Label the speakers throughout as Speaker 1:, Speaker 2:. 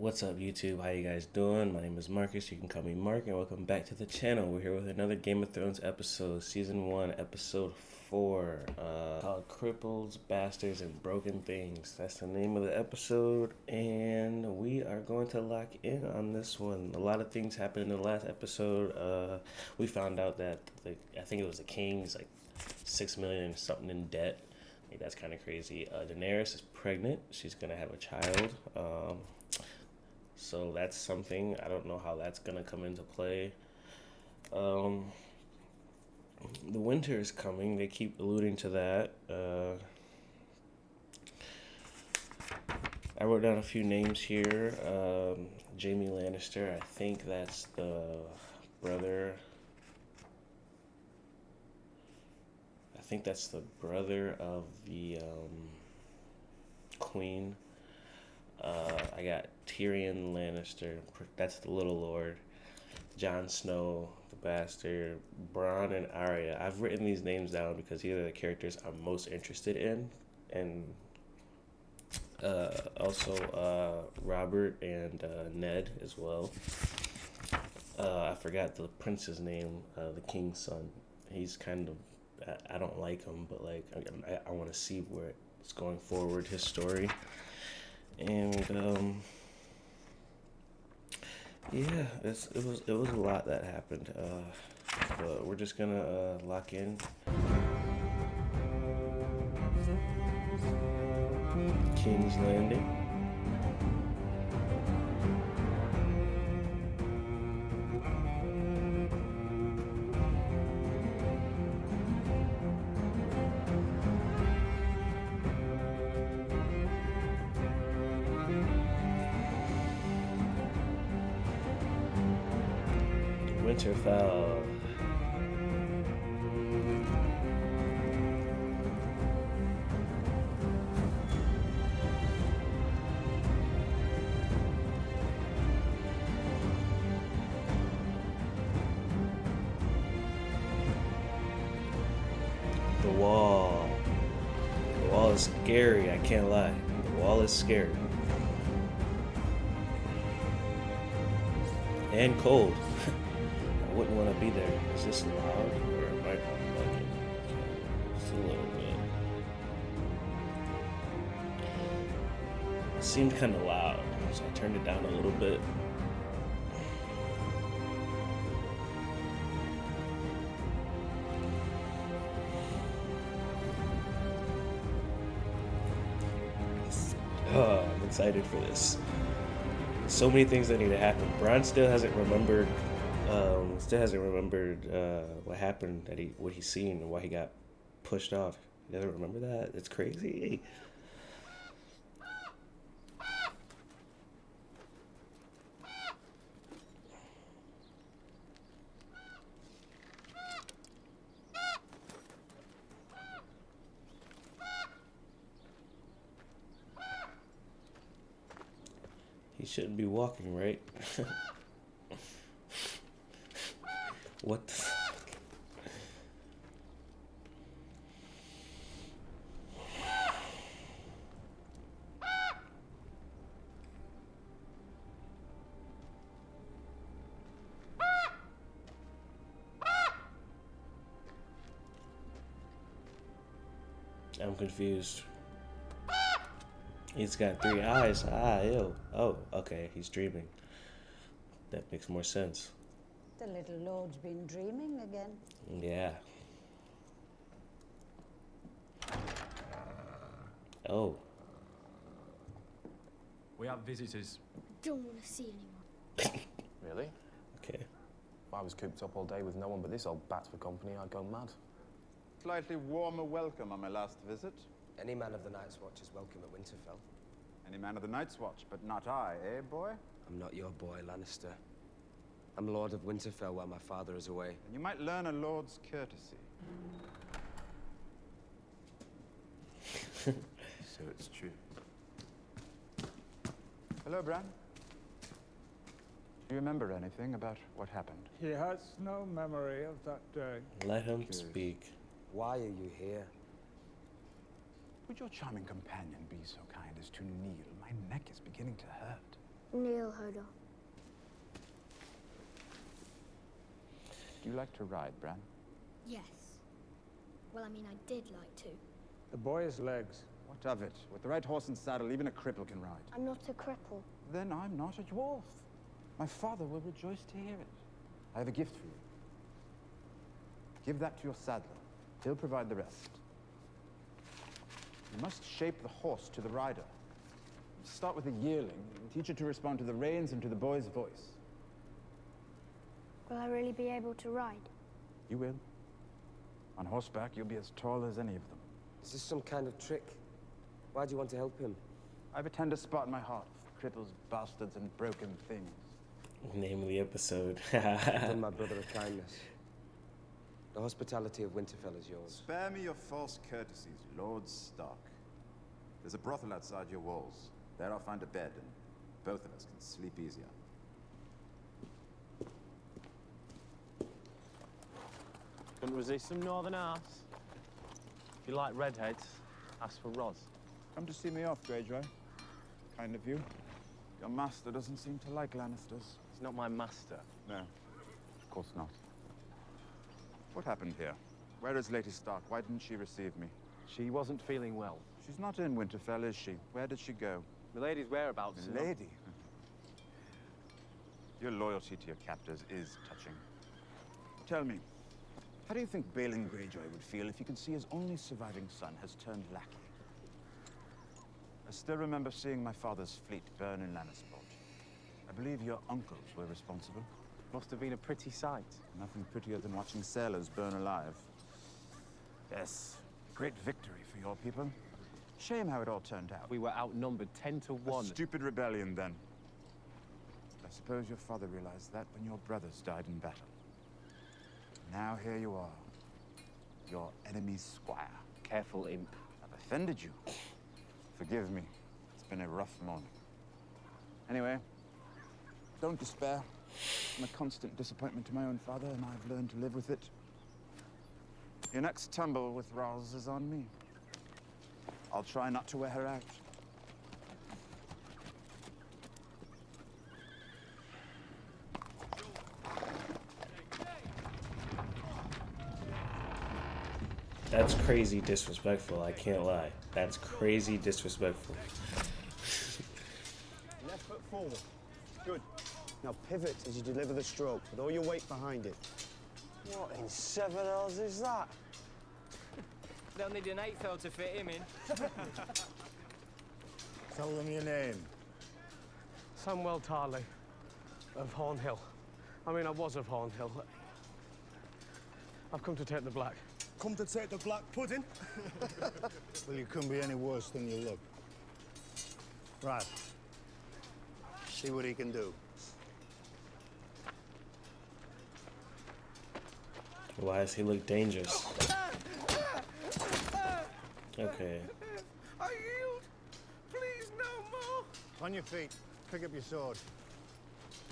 Speaker 1: What's up, YouTube? How you guys doing? My name is Marcus. You can call me Mark, and welcome back to the channel. We're here with another Game of Thrones episode, Season 1, Episode 4, called Cripples, Bastards, and Broken Things. That's the name of the episode, and we are going to lock in on this one. A lot of things happened in the last episode. We found out that, I think it was the king's, 6 million something in debt. That's kind of crazy. Daenerys is pregnant. She's going to have a child. So that's something. I don't know how that's going to come into play. The winter is coming. They keep alluding to that. I wrote down a few names here. Jaime Lannister. I think that's the brother. I think that's the brother of the queen. I got Tyrion Lannister, that's the Little Lord. Jon Snow, the Bastard. Bronn and Arya. I've written these names down because these are the characters I'm most interested in. And also Robert and Ned as well. I forgot the prince's name, the king's son. He's kind of, I don't like him, but I want to see where it's going forward, his story. And yeah, it was a lot that happened. But we're just gonna lock in. King's Landing. Winterfell. The wall. The wall is scary, I can't lie. The wall is scary. And cold. I wouldn't want to be there. Is this loud or am I bugging? Just a little bit. It seemed kind of loud, so I turned it down a little bit. Oh, I'm excited for this. So many things that need to happen. Bronn still hasn't remembered what happened, what he's seen and why he got pushed off. He doesn't remember that? It's crazy. He shouldn't be walking, right? What the fuck? I'm confused. He's got 3 eyes. Ah, ew. Oh, okay, he's dreaming. That makes more sense.
Speaker 2: The little lord's been dreaming again.
Speaker 1: Yeah. Oh.
Speaker 3: We have visitors.
Speaker 4: Don't want to see anyone.
Speaker 5: Really?
Speaker 1: Okay.
Speaker 5: If I was cooped up all day with no one but this old bat for company, I'd go mad.
Speaker 6: Slightly warmer welcome on my last visit.
Speaker 7: Any man of the Night's Watch is welcome at Winterfell.
Speaker 6: Any man of the Night's Watch, but not I, eh, boy?
Speaker 7: I'm not your boy, Lannister. I'm Lord of Winterfell while my father is away.
Speaker 6: And you might learn a lord's courtesy.
Speaker 5: So it's true.
Speaker 6: Hello, Bran. Do you remember anything about what happened?
Speaker 8: He has no memory of that day.
Speaker 1: Let him speak.
Speaker 7: Why are you here?
Speaker 6: Would your charming companion be so kind as to kneel? My neck is beginning to hurt.
Speaker 4: Neil Hodor.
Speaker 6: Do you like to ride, Bran?
Speaker 4: Yes. Well, I mean, I did like to.
Speaker 8: The boy's legs.
Speaker 6: What of it? With the right horse and saddle, even a cripple can ride.
Speaker 4: I'm not a cripple.
Speaker 6: Then I'm not a dwarf. My father will rejoice to hear it. I have a gift for you. Give that to your saddler. He'll provide the rest. You must shape the horse to the rider. Start with a yearling and teach it to respond to the reins and to the boy's voice.
Speaker 4: Will I really be able to ride?
Speaker 6: You will. On horseback, you'll be as tall as any of them.
Speaker 7: Is this some kind of trick? Why do you want to help him?
Speaker 6: I have a tender spot in my heart for cripples, bastards, and broken things.
Speaker 1: Name of the episode.
Speaker 7: I've done my brother a kindness. The hospitality of Winterfell is yours.
Speaker 6: Spare me your false courtesies, Lord Stark. There's a brothel outside your walls. There I'll find a bed, and both of us can sleep easier.
Speaker 5: Couldn't resist some northern arse. If you like redheads, ask for Roz.
Speaker 6: Come to see me off, Greyjoy. Kind of you. Your master doesn't seem to like Lannisters.
Speaker 5: He's not my master.
Speaker 6: No, of course not. What happened here? Where is Lady Stark? Why didn't she receive me?
Speaker 5: She wasn't feeling well.
Speaker 6: She's not in Winterfell, is she? Where did she go?
Speaker 5: Milady's whereabouts.
Speaker 6: Lady. Your loyalty to your captors is touching. Tell me, how do you think Balin Greyjoy would feel if he could see his only surviving son has turned lackey? I still remember seeing my father's fleet burn in Lannisport. I believe your uncles were responsible.
Speaker 5: Must have been a pretty sight.
Speaker 6: Nothing prettier than watching sailors burn alive. Yes, great victory for your people. Shame how it all turned out.
Speaker 5: We were outnumbered 10 to 1.
Speaker 6: A stupid rebellion, then. I suppose your father realized that when your brothers died in battle. Now here you are, your enemy's squire.
Speaker 5: Careful, imp.
Speaker 6: I've offended you. Forgive me. It's been a rough morning. Anyway, don't despair. I'm a constant disappointment to my own father, and I've learned to live with it. Your next tumble with Roz is on me. I'll try not to wear her out.
Speaker 1: That's crazy disrespectful, I can't lie. That's crazy disrespectful.
Speaker 3: Left foot forward. Good. Now pivot as you deliver the stroke, with all your weight behind it. What in seven hells is that?
Speaker 9: They'll need an 8th to fit him in.
Speaker 8: Tell them your name.
Speaker 5: Samwell Tarley of Hornhill. I mean, I was of Hornhill. I've come to take the black.
Speaker 3: Come to take the black pudding?
Speaker 8: Well, you couldn't be any worse than you look. Right. See what he can do.
Speaker 1: Why does he look dangerous? Okay.
Speaker 3: I yield. Please, no more.
Speaker 8: On your feet. Pick up your sword.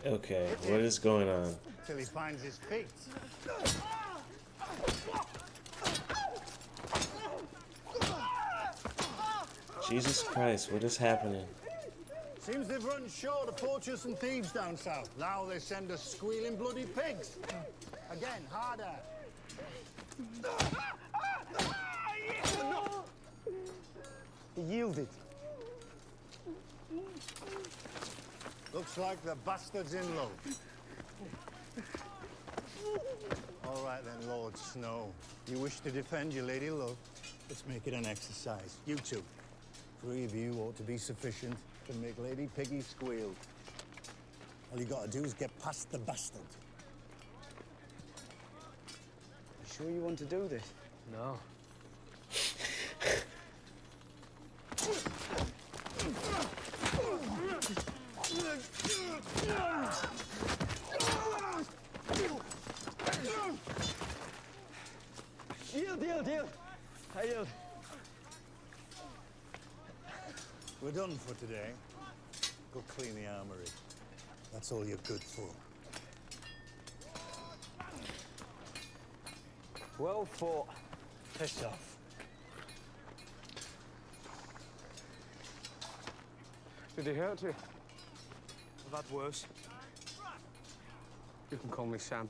Speaker 1: Okay, what is going on?
Speaker 8: Till he finds his feet.
Speaker 1: Jesus Christ, what is happening?
Speaker 8: Seems they've run short of poachers and thieves down south. Now they send us squealing bloody pigs. Again, harder.
Speaker 3: He yielded.
Speaker 8: Looks like the bastard's in love. All right then, Lord Snow. You wish to defend your lady love? Let's make it an exercise. You two. 3 of you ought to be sufficient to make Lady Piggy squeal. All you gotta do is get past the bastard.
Speaker 3: You sure you want to do this?
Speaker 5: No.
Speaker 3: Yield. I yield.
Speaker 8: We're done for today. Go clean the armory. That's all you're good for.
Speaker 3: Well fought.
Speaker 8: Piss off.
Speaker 5: Did he hurt you?
Speaker 7: I've had worse. You can call me Sam,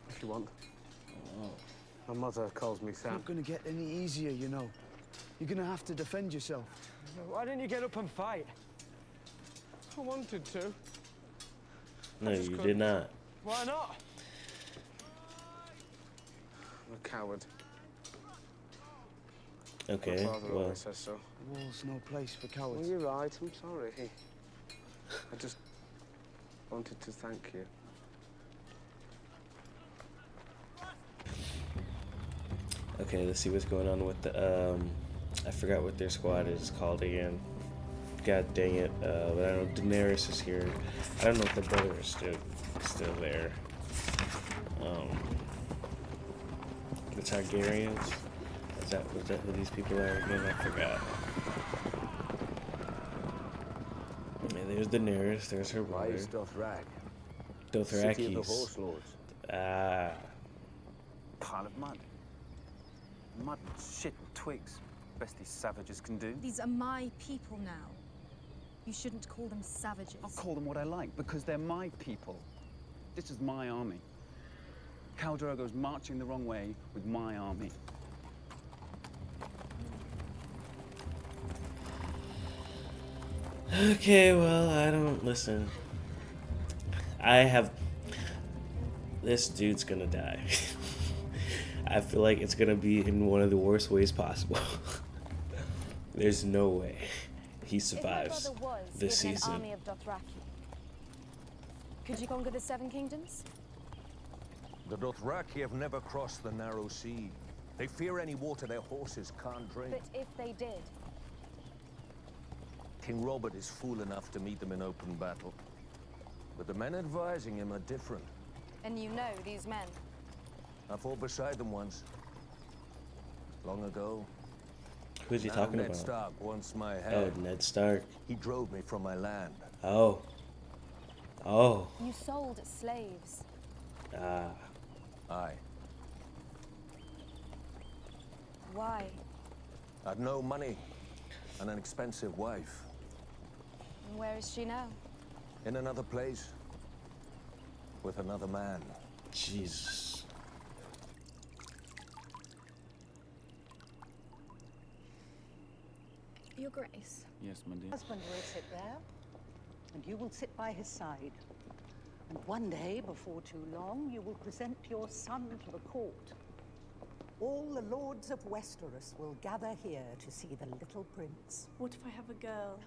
Speaker 7: if you want.
Speaker 1: Oh.
Speaker 7: My mother calls me
Speaker 3: It's
Speaker 7: Sam.
Speaker 3: not going to get any easier, you know. You're going to have to defend yourself.
Speaker 7: Why didn't you get up and fight? I wanted to.
Speaker 1: No, you did not.
Speaker 7: Why not? I'm a coward.
Speaker 1: Okay,
Speaker 7: My father
Speaker 1: well,
Speaker 7: always says so.
Speaker 3: The war's no place for
Speaker 7: Well,
Speaker 3: cowards.
Speaker 7: you're right. I'm sorry. I just wanted to thank you.
Speaker 1: okay, let's see what's going on with the, I forgot what their squad is called again. God dang it, but I know Daenerys is here. I don't know if the brother is still there. The Targaryens? Was that who these people are again? I forgot. Yeah, there's Daenerys, there's her
Speaker 7: Why
Speaker 1: brother.
Speaker 7: is Dothrak? City of the Horse
Speaker 1: Dothrakis.
Speaker 7: Lords.
Speaker 1: Ah.
Speaker 6: Pile of mud. Mud and shit and twigs. Best these savages can do.
Speaker 10: These are my people now. You shouldn't call them savages.
Speaker 6: I'll call them what I like, because they're my people. This is my army. Khal Drogo's marching the wrong way with my army.
Speaker 1: Okay, well, I don't listen. This dude's gonna die. I feel like it's gonna be in one of the worst ways possible. There's no way he survives
Speaker 4: If my brother was
Speaker 1: this
Speaker 4: in
Speaker 1: season.
Speaker 4: an army of Dothraki, could you conquer the Seven Kingdoms?
Speaker 11: The Dothraki have never crossed the narrow sea. They fear any water their horses can't drink.
Speaker 4: But if they did,
Speaker 11: King Robert is fool enough to meet them in open battle. But the men advising him are different.
Speaker 4: and you know these men.
Speaker 11: I fought beside them once. Long ago.
Speaker 1: Who's he
Speaker 11: Now
Speaker 1: talking
Speaker 11: Ned
Speaker 1: about?
Speaker 11: Stark wants my
Speaker 1: Oh,
Speaker 11: head.
Speaker 1: Ned Stark.
Speaker 11: He drove me from my land.
Speaker 1: Oh. Oh.
Speaker 4: You sold slaves.
Speaker 1: Ah.
Speaker 11: Aye.
Speaker 4: Why?
Speaker 11: I'd no money and an expensive wife.
Speaker 4: And where is she now?
Speaker 11: In another place. With another man.
Speaker 1: Jesus.
Speaker 10: Your Grace.
Speaker 6: Yes, my dear.
Speaker 2: Husband will sit there, and you will sit by his side. And one day, before too long, you will present your son to the court. All the lords of Westeros will gather here to see the little prince.
Speaker 12: What if I have a girl?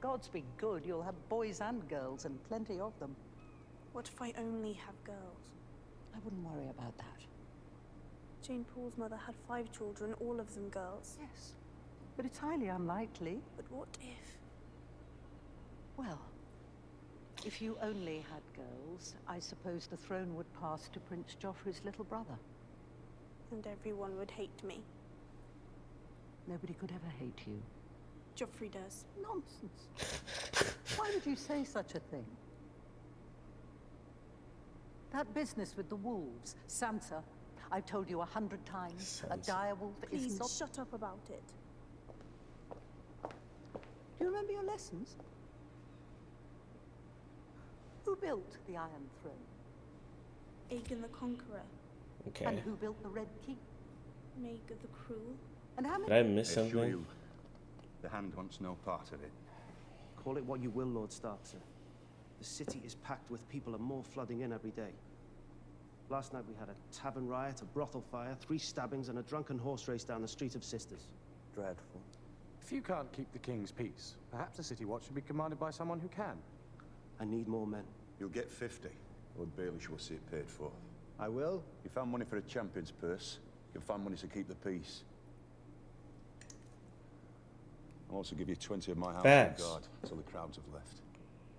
Speaker 2: Gods be good, you'll have boys and girls, and plenty of them.
Speaker 12: What if I only have girls?
Speaker 2: I wouldn't worry about that.
Speaker 12: Jane Paul's mother had 5 children, all of them girls.
Speaker 2: Yes, but it's highly unlikely.
Speaker 12: But what if?
Speaker 2: Well, if you only had girls, I suppose the throne would pass to Prince Joffrey's little brother.
Speaker 12: And everyone would hate me.
Speaker 2: Nobody could ever hate you.
Speaker 12: Joffrey does.
Speaker 2: Nonsense. Why would you say such a thing? That business with the wolves, Sansa, I've told you 100 times, a
Speaker 1: Sansa.
Speaker 2: direwolf
Speaker 12: Please
Speaker 2: is not...
Speaker 12: shut up about it.
Speaker 2: Do you remember your lessons? Who built the Iron Throne?
Speaker 12: Aegon the Conqueror.
Speaker 1: Okay.
Speaker 2: And who built the Red Keep?
Speaker 12: Maegor the Cruel.
Speaker 2: And how
Speaker 1: Did
Speaker 2: many...
Speaker 1: I miss something?
Speaker 6: The Hand wants no part of it.
Speaker 13: Call it what you will, Lord Stark, sir. The city is packed with people and more flooding in every day. Last night we had a tavern riot, a brothel fire, 3 stabbings, and a drunken horse race down the Street of Sisters.
Speaker 7: Dreadful.
Speaker 5: If you can't keep the king's peace, perhaps the city watch should be commanded by someone who can.
Speaker 13: I need more men.
Speaker 6: You'll get 50. Lord Baelish will see it paid for.
Speaker 8: I will.
Speaker 6: You found money for a champion's purse. You can find money to keep the peace. I'll also give you 20 of my house and
Speaker 1: Facts.
Speaker 6: guard until the crowds have left.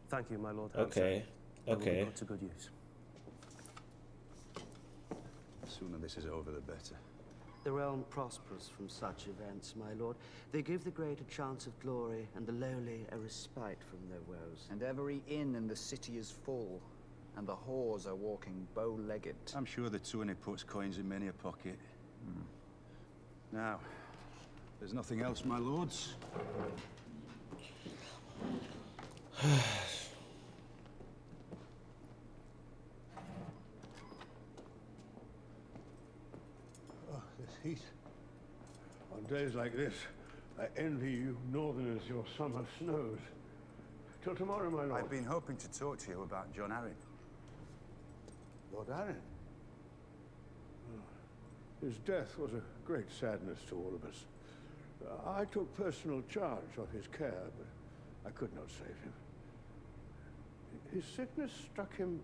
Speaker 13: Thank you, my lord.
Speaker 1: Okay.
Speaker 13: I will be
Speaker 1: Okay.
Speaker 13: put to good use.
Speaker 6: The sooner this is over, the better.
Speaker 13: The realm prospers from such events, my lord. They give the great a chance of glory, and the lowly a respite from their woes.
Speaker 14: And every inn in the city is full, and the whores are walking bow-legged.
Speaker 6: I'm sure the Tuanny puts coins in many a pocket. Now, there's nothing else, my lords.
Speaker 8: heat. On days like this, I envy you northerners your summer snows. Till tomorrow, my lord.
Speaker 6: I've been hoping to talk to you about John Arryn.
Speaker 8: Lord Arryn? His death was a great sadness to all of us. I took personal charge of his care, but I could not save him. His sickness struck him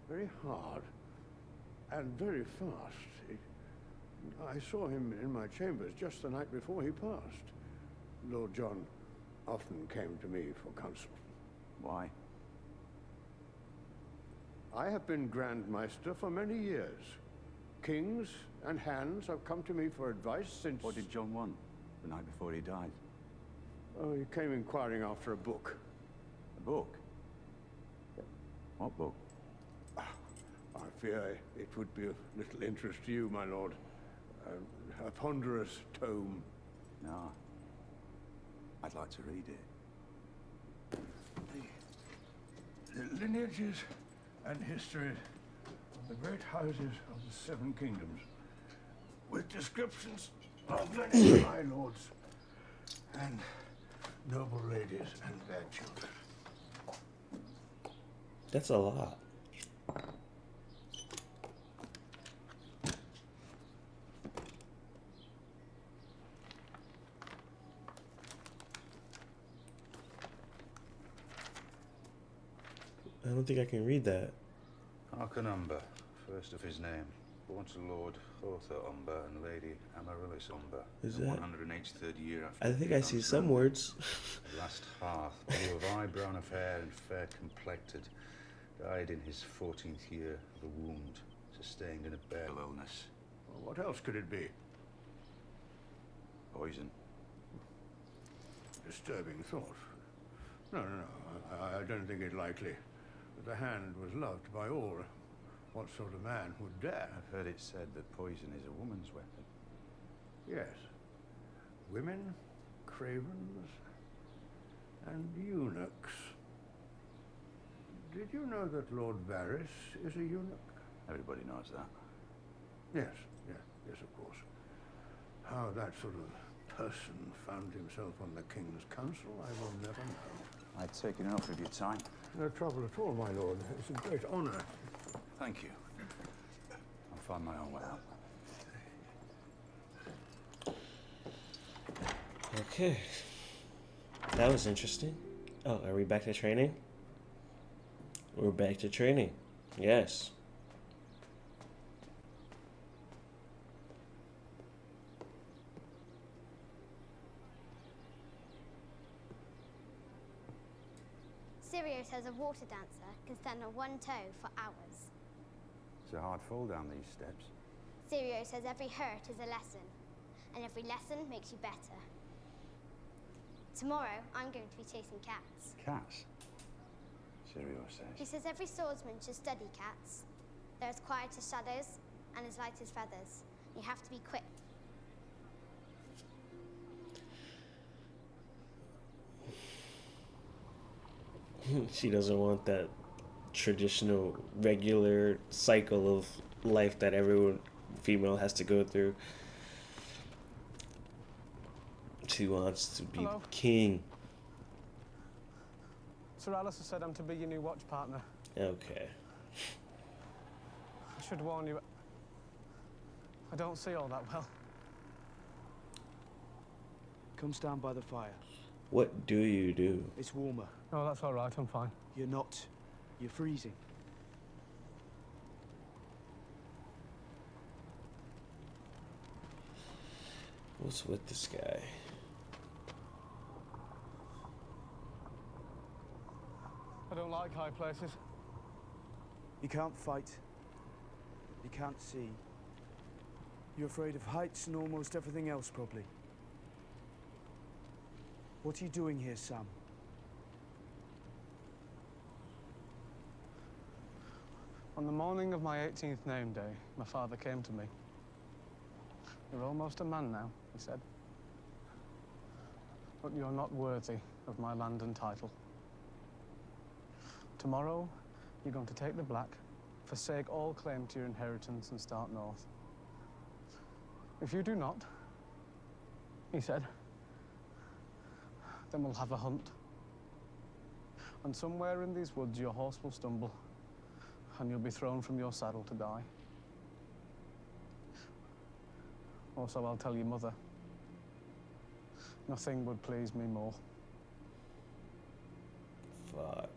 Speaker 8: very hard and very fast. I saw him in my chambers just the night before he passed. Lord John often came to me for counsel.
Speaker 6: Why?
Speaker 8: I have been Grand Maester for many years. Kings and hands have come to me for advice since...
Speaker 6: What did John want the night before he died?
Speaker 8: Oh, he came inquiring after a book.
Speaker 6: A book? What book?
Speaker 8: I fear it would be of little interest to you, my lord. A ponderous tome.
Speaker 6: No. I'd like to read it.
Speaker 8: The lineages and histories of the great houses of the Seven Kingdoms, with descriptions of many high lords and noble ladies and their children.
Speaker 1: That's a lot. I don't think I can read that.
Speaker 15: Harkon Umber, first of his name, born to Lord Hotha Umber and Lady Amaryllis Umber.
Speaker 1: Is
Speaker 15: in the
Speaker 1: that?
Speaker 15: 183rd year after
Speaker 1: I think I see some words.
Speaker 15: Last hearth, blue of eye, brown of hair, and fair complected, died in his 14th year of a wound sustained in a bale illness.
Speaker 8: Well, what else could it be?
Speaker 15: Poison.
Speaker 8: Disturbing thought. No, I don't think it likely. The hand was loved by all. What sort of man would dare?
Speaker 15: I've heard it said that poison is a woman's weapon.
Speaker 8: Yes. Women, cravens, and eunuchs. Did you know that Lord Varys is a eunuch?
Speaker 15: Everybody knows that.
Speaker 8: Yes, yes, of course. How that sort of person found himself on the King's Council, I will never know.
Speaker 6: I've taken enough of your time.
Speaker 8: No trouble at all, my lord. It's a great honor.
Speaker 15: Thank you. I'll find my own way out.
Speaker 1: Okay. That was interesting. Oh, are we back to training? We're back to training. Yes.
Speaker 16: Sirio says a water dancer can stand on one toe for hours.
Speaker 15: It's a hard fall down these steps.
Speaker 16: Sirio says every hurt is a lesson, and every lesson makes you better. Tomorrow, I'm going to be chasing cats.
Speaker 15: Cats? Sirio says.
Speaker 16: He says every swordsman should study cats. They're as quiet as shadows and as light as feathers. You have to be quick.
Speaker 1: She doesn't want that traditional, regular cycle of life that every female has to go through. She wants to be king.
Speaker 5: Sir Alistair said I'm to be your new watch partner.
Speaker 1: Okay.
Speaker 5: I should warn you, I don't see all that well.
Speaker 13: Come stand by the fire.
Speaker 1: What do you do?
Speaker 13: It's warmer.
Speaker 5: Oh, that's all right, I'm fine.
Speaker 13: You're not. You're freezing.
Speaker 1: What's with this guy?
Speaker 5: I don't like high places.
Speaker 13: You can't fight. You can't see. You're afraid of heights and almost everything else, probably. What are you doing here, Sam?
Speaker 5: On the morning of my 18th name day, my father came to me. You're almost a man now, he said. But you're not worthy of my land and title. Tomorrow, you're going to take the black, forsake all claim to your inheritance and start north. If you do not, he said, then we'll have a hunt. And somewhere in these woods, your horse will stumble, and you'll be thrown from your saddle to die. Also, I'll tell your mother. Nothing would please me more.
Speaker 1: Fuck.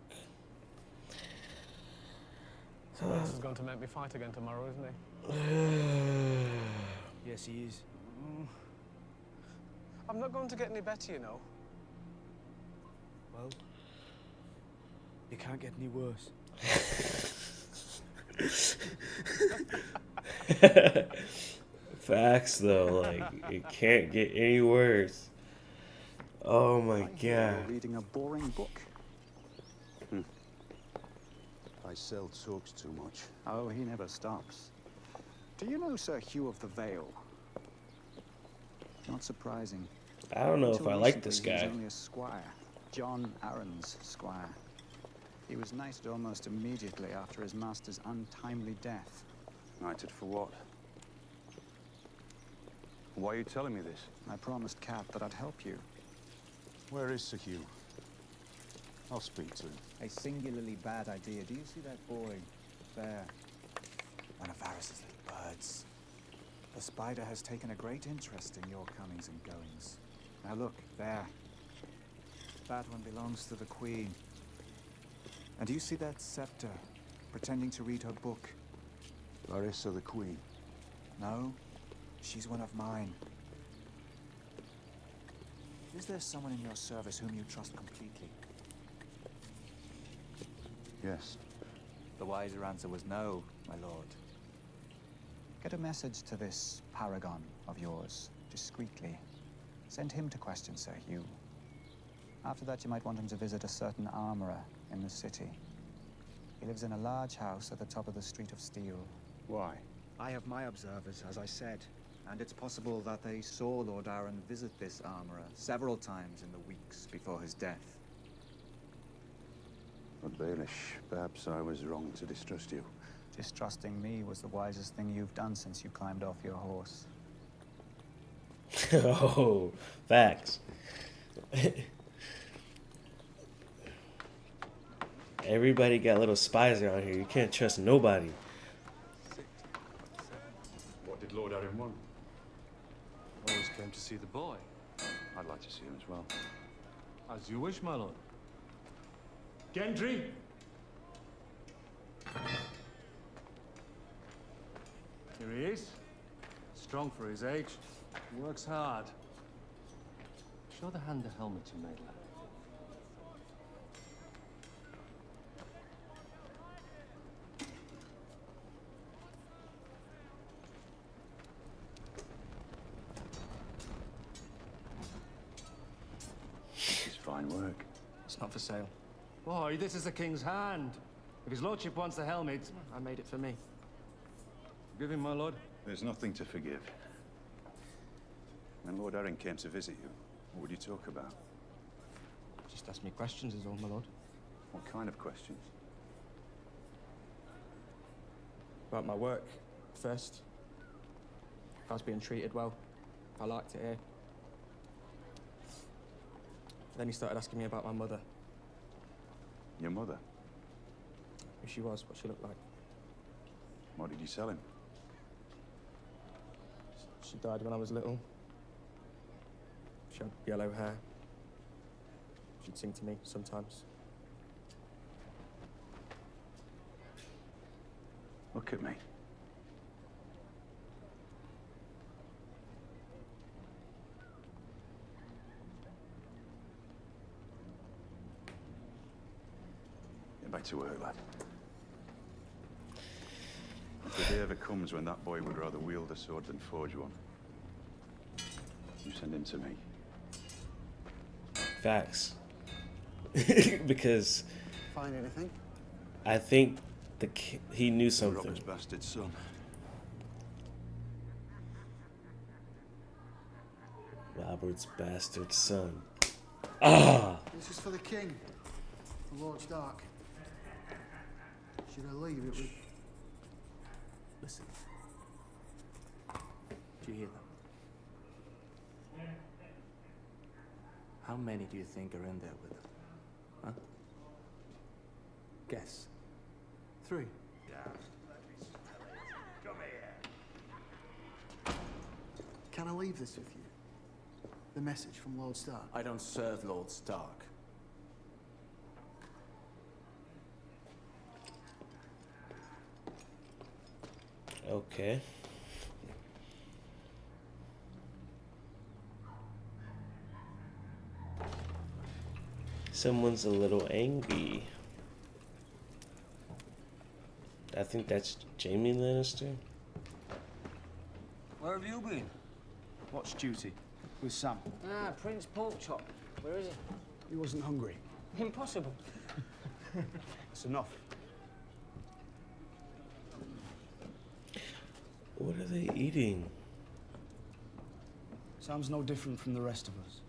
Speaker 5: This is going to make me fight again tomorrow, isn't he?
Speaker 7: Yes, he is.
Speaker 5: I'm not going to get any better, you know.
Speaker 7: Well, it can't get any worse.
Speaker 1: Facts, though. Like, it can't get any worse. Oh my god.
Speaker 14: You're reading a boring book.
Speaker 3: I sell talks too much.
Speaker 14: Oh, he never stops. Do you know Sir Hugh of the Vale? Not surprising.
Speaker 1: I don't know if
Speaker 14: Until
Speaker 1: I like this
Speaker 14: recently, he
Speaker 1: guy.
Speaker 14: was only a squire, John Arryn's squire. He was knighted almost immediately after his master's untimely death.
Speaker 15: Knighted for what? Why are you telling me this?
Speaker 14: I promised Cat that I'd help you.
Speaker 15: Where is Sir Hugh? I'll speak to him.
Speaker 14: A singularly bad idea. Do you see that boy there? One of Varys's little birds. The spider has taken a great interest in your comings and goings. Now look, there. That one belongs to the Queen. And do you see that scepter, pretending to read her book?
Speaker 15: Larissa the Queen.
Speaker 14: No, she's one of mine. Is there someone in your service whom you trust completely?
Speaker 15: Yes.
Speaker 14: The wiser answer was no, my lord. Get a message to this paragon of yours, discreetly. Send him to question Sir Hugh. After that, you might want him to visit a certain armorer in the city. He lives in a large house at the top of the Street of Steel.
Speaker 15: Why?
Speaker 14: I have my observers, as I said, and it's possible that they saw Lord Arryn visit this armorer several times in the weeks before his death.
Speaker 15: But Baelish, perhaps I was wrong to distrust you.
Speaker 14: Distrusting me was the wisest thing you've done since you climbed off your horse.
Speaker 1: Oh, facts. Everybody got little spies around here. You can't trust nobody.
Speaker 15: What did Lord Arryn want?
Speaker 17: Always came to see the boy.
Speaker 15: I'd like to see him as well.
Speaker 17: As you wish, my lord. Gendry! Here he is. Strong for his age. Works hard. Show the hand the helmet you made, lad.
Speaker 15: It's fine work.
Speaker 9: It's not for sale.
Speaker 17: Boy, this is the king's hand. If his lordship wants the helmet,
Speaker 9: I made it for me.
Speaker 17: give him, my lord.
Speaker 15: There's nothing to forgive. When Lord Arryn came to visit you, what would you talk about?
Speaker 9: Just ask me questions is all, my lord.
Speaker 15: What kind of questions?
Speaker 9: About my work, first. If I was being treated well, if I liked it here. Then he started asking me about my mother.
Speaker 15: Your mother?
Speaker 9: Who she was, what she looked like.
Speaker 15: What did you tell him?
Speaker 9: She died when I was little. She had yellow hair. She'd sing to me sometimes.
Speaker 15: Look at me. Get back to work, lad. If the day ever comes when that boy would rather wield a sword than forge one, you send him to me.
Speaker 1: Facts. Because
Speaker 3: Find anything?
Speaker 1: I think he knew something.
Speaker 15: Robert's bastard son.
Speaker 1: Robert's bastard son. Ah!
Speaker 18: This is for the king. The Lord Stark. Should I leave it with...
Speaker 9: Listen. Do you hear that?
Speaker 19: How many do you think are in there with them? Huh? Guess. 3.
Speaker 18: Come here. Can I leave this with you? The message from Lord Stark.
Speaker 19: I don't serve Lord Stark.
Speaker 1: Okay. Someone's a little angry. I think that's Jaime Lannister.
Speaker 3: Where have you been? Watch duty. With Sam.
Speaker 20: Ah, Prince Porkchop. Where is he?
Speaker 3: He wasn't hungry.
Speaker 20: Impossible.
Speaker 3: That's enough.
Speaker 1: What are they eating?
Speaker 3: Sam's no different from the rest of us.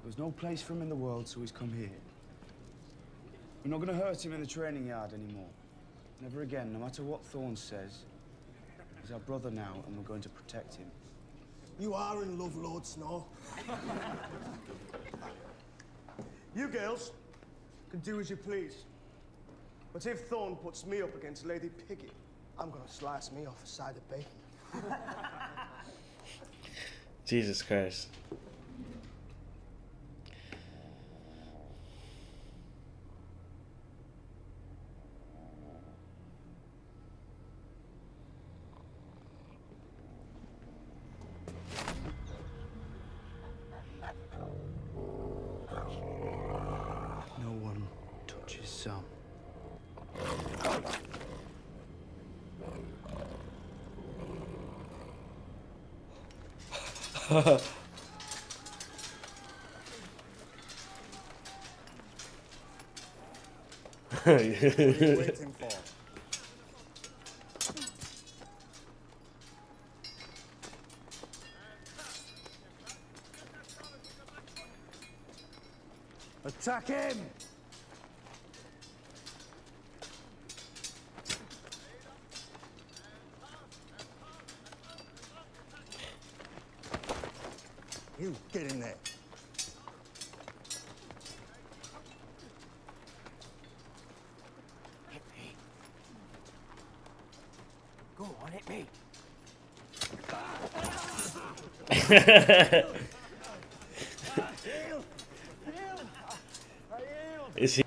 Speaker 3: There's no place for him in the world, so he's come here. We're not going to hurt him in the training yard anymore. Never again, no matter what Thorne says. He's our brother now, and we're going to protect him.
Speaker 18: You are in love, Lord Snow. You girls can do as you please. But if Thorne puts me up against Lady Piggy, I'm gonna slice me off a side of bacon.
Speaker 1: Jesus Christ.
Speaker 3: No one touches Sam.
Speaker 18: What are you waiting for? Attack him! You get in there.
Speaker 20: Hit me. Go on, hit me.
Speaker 1: Is he?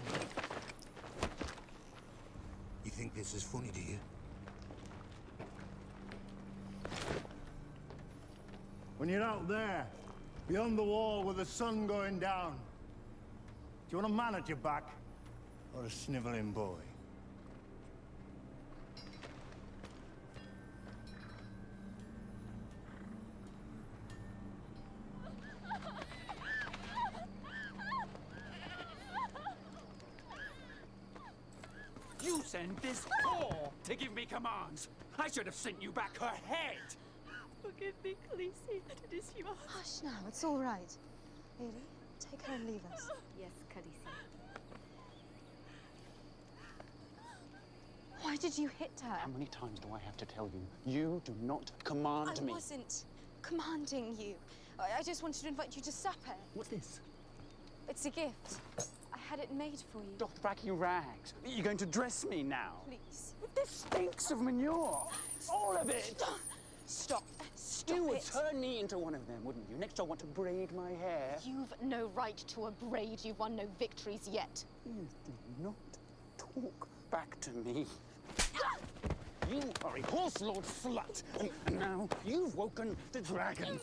Speaker 8: You think this is funny, do you? When you're out there, beyond the wall with the sun going down, do you want a man at your back or a snivelling boy?
Speaker 21: You send this whore to give me commands. I should have sent you back her head.
Speaker 12: Forgive me, Khaleesi. It is yours.
Speaker 10: Hush now, it's all right. Lily, take her and leave us.
Speaker 12: Yes, Khaleesi.
Speaker 10: Why did you hit her?
Speaker 22: How many times do I have to tell you? You do not command me.
Speaker 10: I wasn't commanding you. I just wanted to invite you to supper.
Speaker 22: What's this?
Speaker 10: It's a gift. I had it made for you.
Speaker 22: Dothraki rags. You're going to dress me now?
Speaker 10: Please.
Speaker 22: This stinks of manure. All of it.
Speaker 10: Stop. Stop
Speaker 22: You would
Speaker 10: it.
Speaker 22: turn me into one of them, wouldn't you? Next, I want to braid my hair.
Speaker 10: You've no right to a braid. You've won no victories yet.
Speaker 22: You do not talk back to me. You are a horse lord slut, and now you've woken the dragon.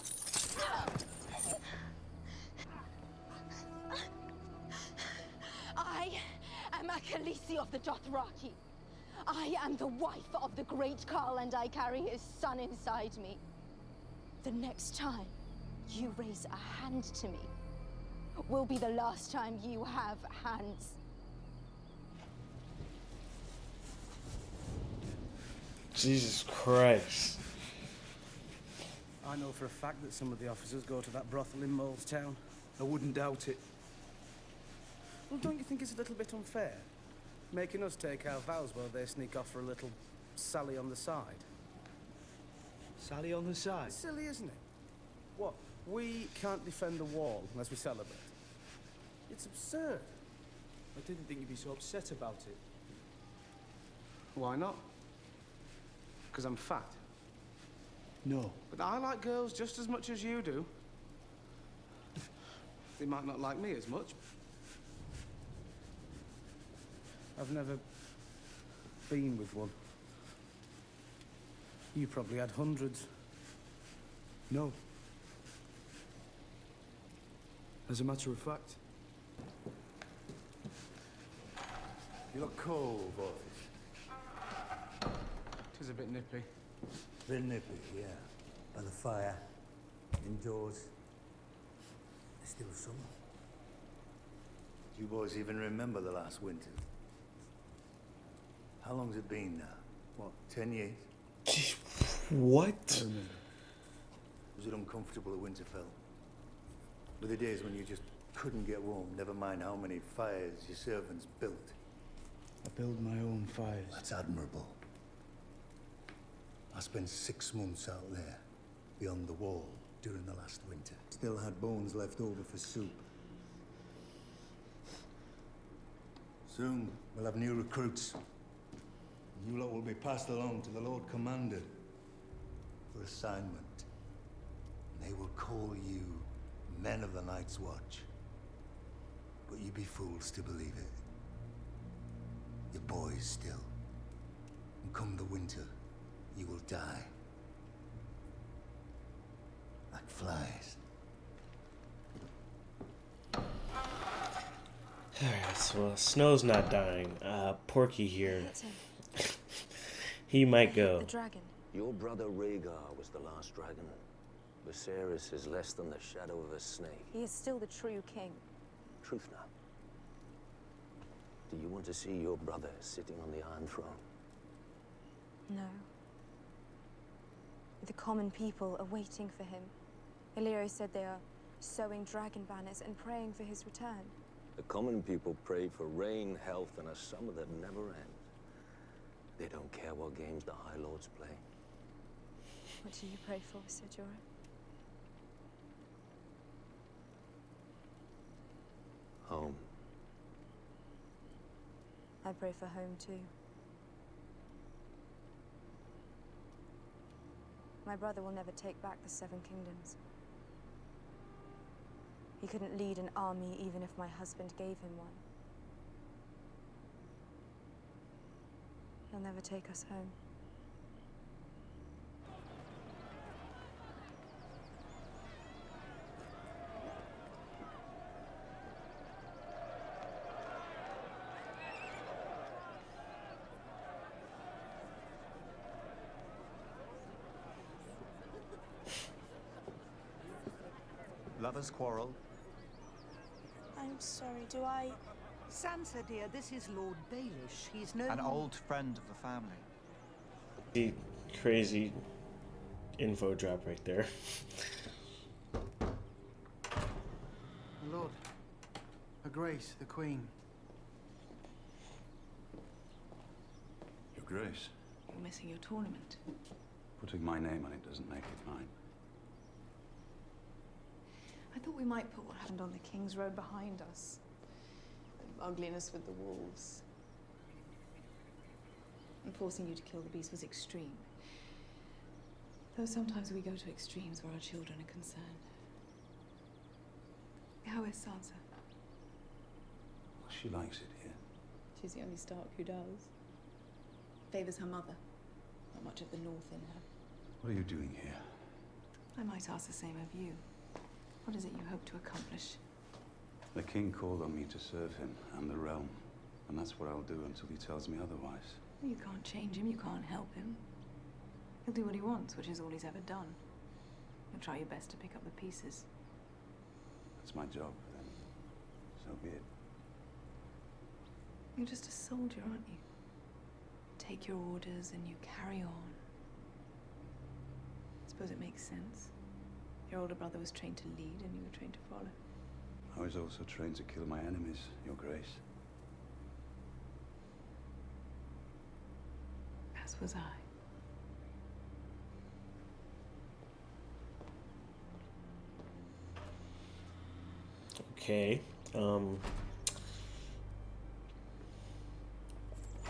Speaker 10: I am a Khaleesi of the Dothraki. I am the wife of the great Khal, and I carry his son inside me. The next time you raise a hand to me will be the last time you have hands.
Speaker 1: Jesus Christ.
Speaker 13: I know for a fact that some of the officers go to that brothel in Molestown. I wouldn't doubt it. Well, don't you think it's a little bit unfair? Making us take our vows while they sneak off for a little Sally on the side.
Speaker 3: Sally on the side?
Speaker 13: Silly, isn't it? What?
Speaker 3: We can't defend the wall unless we celebrate. It's absurd. I didn't think you'd be so upset about it.
Speaker 5: Why not? Because I'm fat.
Speaker 3: No.
Speaker 5: But I like girls just as much as you do. They might not like me as much. I've never been with one. You probably had hundreds.
Speaker 3: No. As a matter of fact.
Speaker 8: You look cold, boys.
Speaker 5: It is a bit nippy.
Speaker 8: Bit nippy, yeah. By the fire, indoors. It's still summer. Do you boys even remember the last winter? How long's it been now? What, 10 years?
Speaker 1: What?
Speaker 8: Was it uncomfortable at Winterfell? Were the days when you just couldn't get warm, never mind how many fires your servants built?
Speaker 3: I build my own fires.
Speaker 8: That's admirable. I spent 6 months out there, beyond the wall, during the last winter. Still had bones left over for soup. Soon, we'll have new recruits. You lot will be passed along to the Lord Commander for assignment. And they will call you men of the Night's Watch. But you be fools to believe it. You're boys still. And come the winter, you will die. Like flies.
Speaker 1: Alright, so Snow's not dying. Porky here. He might go.
Speaker 4: The dragon.
Speaker 11: Your brother Rhaegar was the last dragon. Viserys is less than the shadow of a snake.
Speaker 4: He is still the true king.
Speaker 11: Truth now. Do you want to see your brother sitting on the Iron Throne?
Speaker 4: No. The common people are waiting for him. Illyrio said they are sowing dragon banners and praying for his return.
Speaker 11: The common people pray for rain, health, and a summer that never ends. They don't care what games the High Lords play.
Speaker 4: What do you pray for, Sir Jorah?
Speaker 11: Home.
Speaker 4: I pray for home too. My brother will never take back the Seven Kingdoms. He couldn't lead an army even if my husband gave him one. He'll never take us home.
Speaker 14: Lovers quarrel.
Speaker 12: I'm sorry, do I...
Speaker 2: Sansa, dear, this is Lord Baelish. He's no
Speaker 14: An
Speaker 2: more...
Speaker 14: old friend of the family.
Speaker 1: The crazy info drop right there.
Speaker 23: My lord, Her Grace, the Queen.
Speaker 15: Your Grace,
Speaker 24: You're missing your tournament.
Speaker 15: putting my name on it doesn't make it mine.
Speaker 24: I thought we might put what happened on the King's Road behind us. The ugliness with the wolves. And forcing you to kill the beast was extreme. Though sometimes we go to extremes where our children are concerned. How is Sansa?
Speaker 15: Well, she likes it here.
Speaker 24: She's the only Stark who does. Favors her mother. Not much of the North in her.
Speaker 15: What are you doing here?
Speaker 24: I might ask the same of you. What is it you hope to accomplish?
Speaker 15: The king called on me to serve him and the realm, and that's what I'll do until he tells me otherwise.
Speaker 24: You can't change him, you can't help him. He'll do what he wants, which is all he's ever done. You'll try your best to pick up the pieces.
Speaker 15: That's my job, then. So be it.
Speaker 24: You're just a soldier, aren't you? Take your orders and you carry on. I suppose it makes sense. Your older brother was trained to lead and you were trained to follow.
Speaker 15: I was also trained to kill my enemies, Your Grace.
Speaker 24: As was I.
Speaker 1: Okay.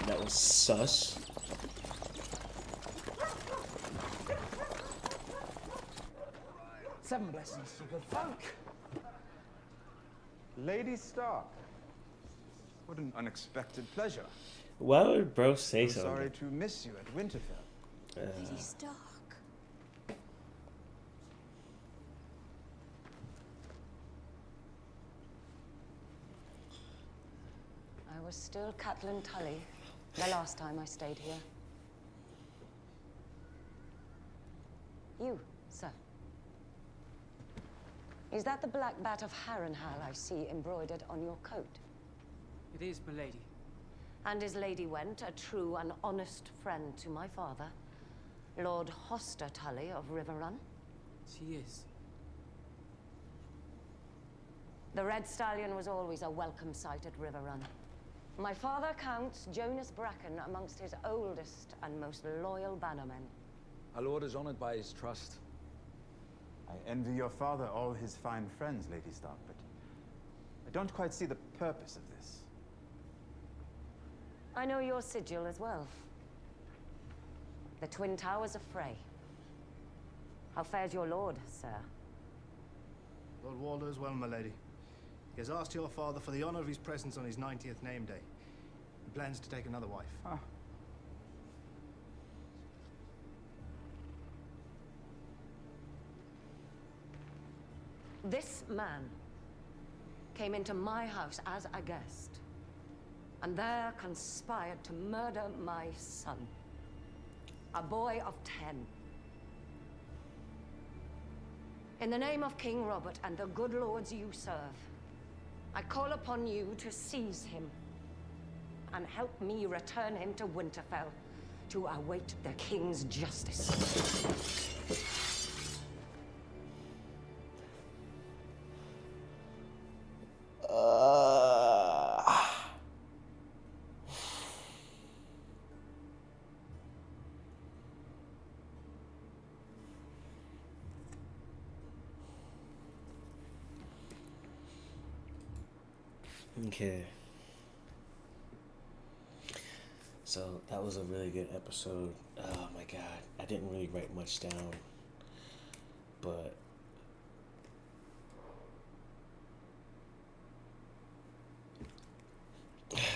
Speaker 1: That was sus.
Speaker 23: Seven blessings to good folk.
Speaker 14: Lady Stark. What an unexpected pleasure.
Speaker 1: Why would bro say
Speaker 14: I'm
Speaker 1: something?
Speaker 14: sorry to miss you at Winterfell.
Speaker 12: Lady Stark.
Speaker 6: I was still Catelyn Tully the last time I stayed here. You, sir. Is that the black bat of Harrenhal I see embroidered on your coat?
Speaker 20: It is, milady.
Speaker 6: And is Lady Went a true and honest friend to my father, Lord Hoster Tully of Riverrun?
Speaker 20: She is.
Speaker 6: The Red Stallion was always a welcome sight at Riverrun. My father counts Jonas Bracken amongst his oldest and most loyal bannermen.
Speaker 7: Our lord is honored by his trust.
Speaker 14: I envy your father all his fine friends, Lady Stark, but I don't quite see the purpose of this.
Speaker 6: I know your sigil as well. The Twin Towers of Frey. How fares your lord, sir?
Speaker 18: Lord Walder as well, my lady. He has asked your father for the honor of his presence on his 90th name day. He plans to take another wife.
Speaker 14: Ah.
Speaker 6: This man came into my house as a guest, and there conspired to murder my son, a boy of 10. In the name of King Robert and the good lords you serve, I call upon you to seize him and help me return him to Winterfell to await the king's justice.
Speaker 1: Okay. So that was a really good episode. Oh my god. I didn't really write much down. But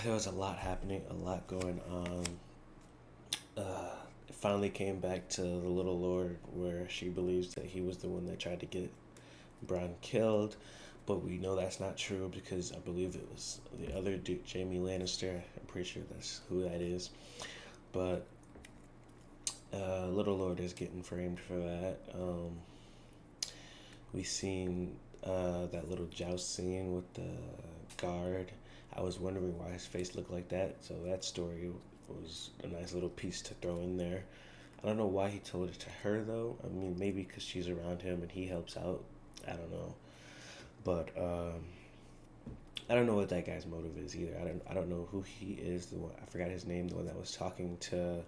Speaker 1: there was a lot happening, a lot going on. It finally came back to the Little Lord where she believes that he was the one that tried to get Bronn killed. But we know that's not true because I believe it was the other dude, Jaime Lannister. I'm pretty sure that's who that is. But Little Lord is getting framed for that. We seen that little joust scene with the guard. I was wondering why his face looked like that. So that story was a nice little piece to throw in there. I don't know why he told it to her though. I mean, maybe because she's around him and he helps out. I don't know. But I don't know what that guy's motive is either. I don't know who he is. The one, I forgot his name. The one that was talking to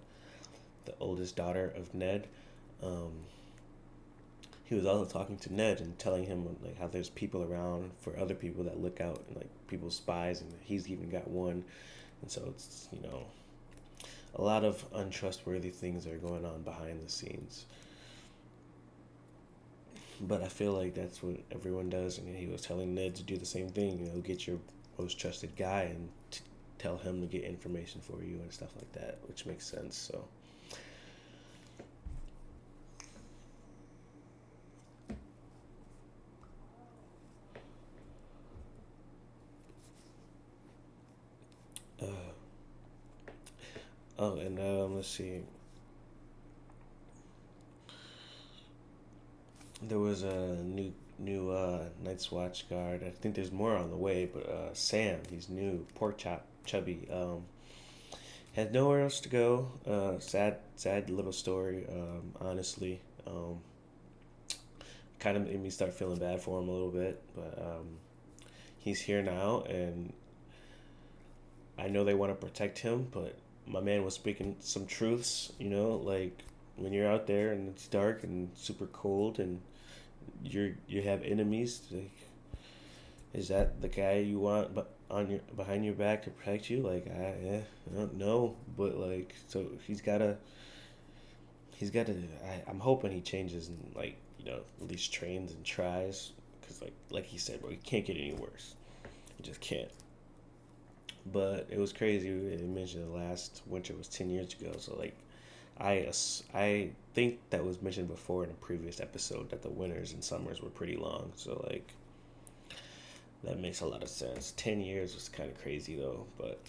Speaker 1: the oldest daughter of Ned. He was also talking to Ned and telling him like how there's people around for other people that look out and like people's spies, and he's even got one. And so it's, you know, a lot of untrustworthy things are going on behind the scenes. But I feel like that's what everyone does, and he was telling Ned to do the same thing. You know, get your most trusted guy and tell him to get information for you and stuff like that, which makes sense. So. Oh, and let's see. There was a new Night's Watch guard. I think there's more on the way, but Sam, he's new, pork chop, chubby, had nowhere else to go. Sad little story. Honestly, kind of made me start feeling bad for him a little bit, but he's here now, and I know they want to protect him, but my man was speaking some truths, you know, like when you're out there and it's dark and super cold and you have enemies, like Is that the guy you want but on your behind your back to protect you? Like I don't know, but like so I'm hoping he changes and like at least trains and tries because like he said, bro, he can't get any worse. He just can't. But it was crazy. They mentioned the last winter was 10 years ago, so like I think that was mentioned before in a previous episode that the winters and summers were pretty long. So like that makes a lot of sense. 10 years was kind of crazy though, but